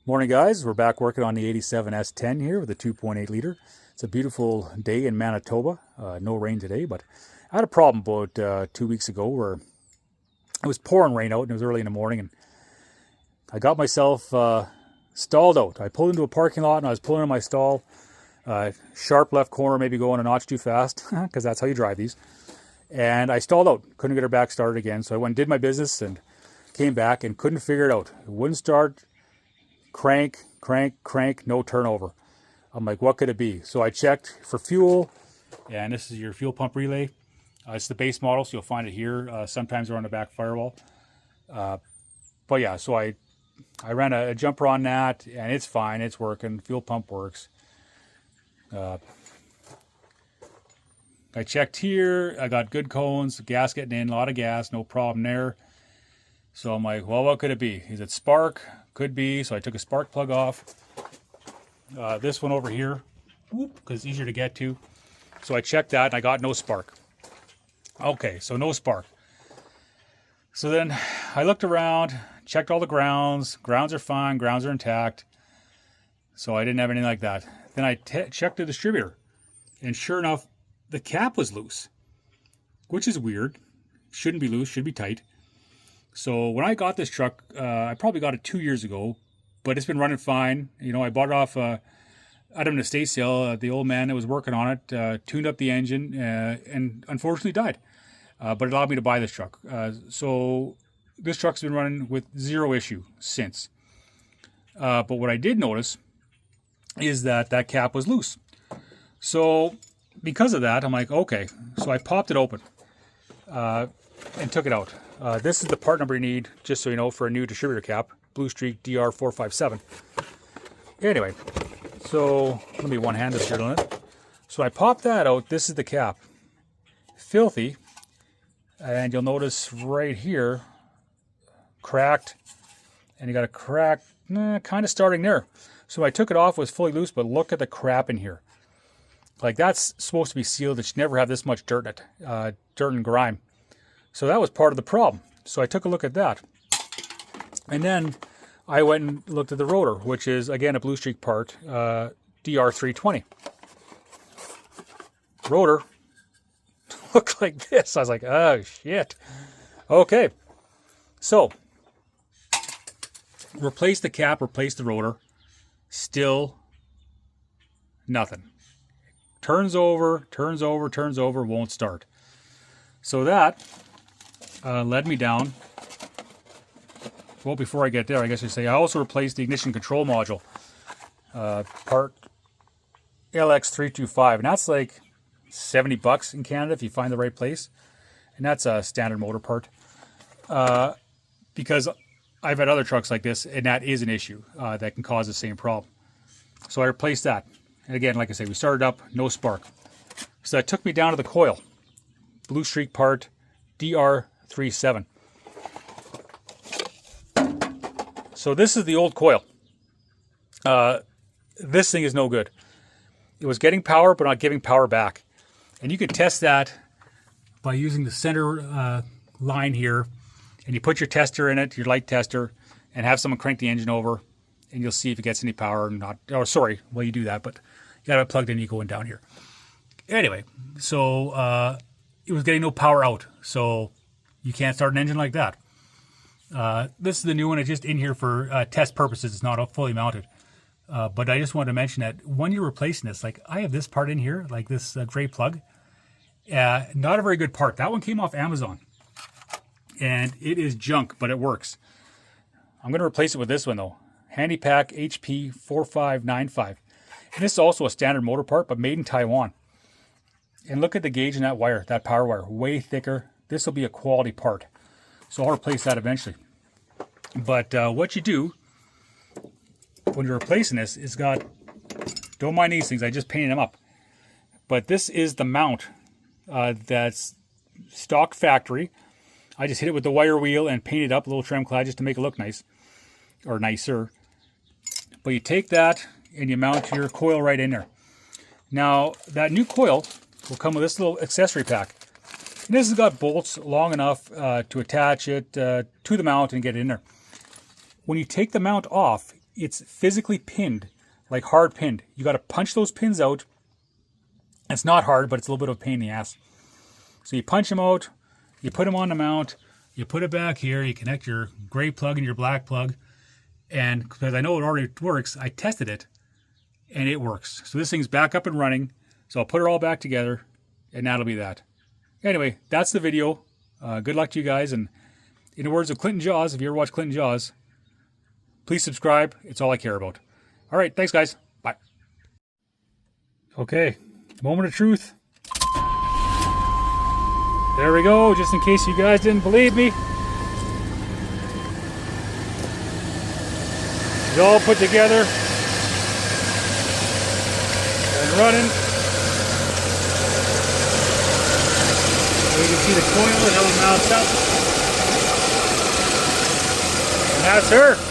Morning guys, we're back working on the 87 S10 here with a 2.8 liter. It's a beautiful day in Manitoba. No rain today, but I had a problem about 2 weeks ago where it was pouring rain out and it was early in the morning and I got myself stalled out. I pulled into a parking lot and I was pulling in my stall. Sharp left corner, maybe going a notch too fast because that's how you drive these. And I stalled out. Couldn't get her back started again. So I went and did my business and came back and couldn't figure it out. It wouldn't start. Crank, no turnover. I'm like, what could it be? So I checked for fuel, and this is your fuel pump relay. It's the base model, so you'll find it here. Sometimes they're on the back firewall. But yeah, so I ran a jumper on that, and it's fine. It's working. Fuel pump works. I checked here. I got good cones. Gas getting in. A lot of gas. No problem there. So I'm like, well, what could it be? Is it spark? Could be. So I took a spark plug off. This one over here, because it's easier to get to. So I checked that and I got no spark. Okay, so no spark. So then I looked around, checked all the grounds. Grounds are fine. Grounds are intact. So I didn't have anything like that. Then I checked the distributor. And sure enough, the cap was loose, which is weird. Shouldn't be loose, should be tight. So when I got this truck, I probably got it 2 years ago, but it's been running fine. You know, I bought it off at an estate sale. The old man that was working on it tuned up the engine and unfortunately died. But it allowed me to buy this truck. So this truck's been running with zero issue since. But what I did notice is that cap was loose. So because of that, I'm like, okay. So I popped it open and took it out. This is the part number you need, just so you know, for a new distributor cap, Blue Streak DR457. Anyway, so let me one-handed here on it. So I popped that out. This is the cap. Filthy. And you'll notice right here, cracked. And you got a crack kind of starting there. So I took it off, it was fully loose, but look at the crap in here. Like, that's supposed to be sealed. It should never have this much dirt in it, dirt and grime. So that was part of the problem. So I took a look at that. And then I went and looked at the rotor, which is, again, a Blue Streak part, DR320. Rotor looked like this. I was like, oh, shit. Okay. So, replace the cap, replace the rotor. Still nothing. Turns over, won't start. So that led me down. Well, before I get there, I guess I say I also replaced the ignition control module, part LX325, and that's like $70 in Canada if you find the right place, and that's a standard motor part. Because I've had other trucks like this, and that is an issue that can cause the same problem. So I replaced that, and again, like I say, we started up, no spark. So that took me down to the coil, Blue Streak part DR37. So this is the old coil. This thing is no good. It was getting power, but not giving power back. And you can test that by using the center line here. And you put your tester in it, your light tester, and have someone crank the engine over. And you'll see if it gets any power or not. Oh, sorry, well, you do that, but you got it plugged in, you go in down here. Anyway, so it was getting no power out. So you can't start an engine like that. This is the new one. It's just in here for test purposes. It's not fully mounted. But I just wanted to mention that when you're replacing this, like I have this part in here, like this gray plug. Not a very good part. That one came off Amazon. And it is junk, but it works. I'm going to replace it with this one, though. Handypack HP 4595. And this is also a standard motor part, but made in Taiwan. And look at the gauge in that wire, that power wire. Way thicker. This will be a quality part. So I'll replace that eventually. But what you do when you're replacing this is got, don't mind these things, I just painted them up. But this is the mount that's stock factory. I just hit it with the wire wheel and painted up a little trim clad just to make it look nice, or nicer. But you take that and you mount your coil right in there. Now, that new coil will come with this little accessory pack. And this has got bolts long enough to attach it to the mount and get it in there. When you take the mount off, it's physically pinned, like hard pinned. You got to punch those pins out. It's not hard, but it's a little bit of a pain in the ass. So you punch them out, you put them on the mount, you put it back here, you connect your gray plug and your black plug. And because I know it already works, I tested it and it works. So this thing's back up and running. So I'll put it all back together and that'll be that. Anyway, that's the video. Good luck to you guys. And in the words of Clinton Jaws, if you ever watch Clinton Jaws, please subscribe. It's all I care about. All right. Thanks, guys. Bye. Okay. Moment of truth. There we go. Just in case you guys didn't believe me. It's all put together and running. You can see the coil and how it mounts up. And that's her.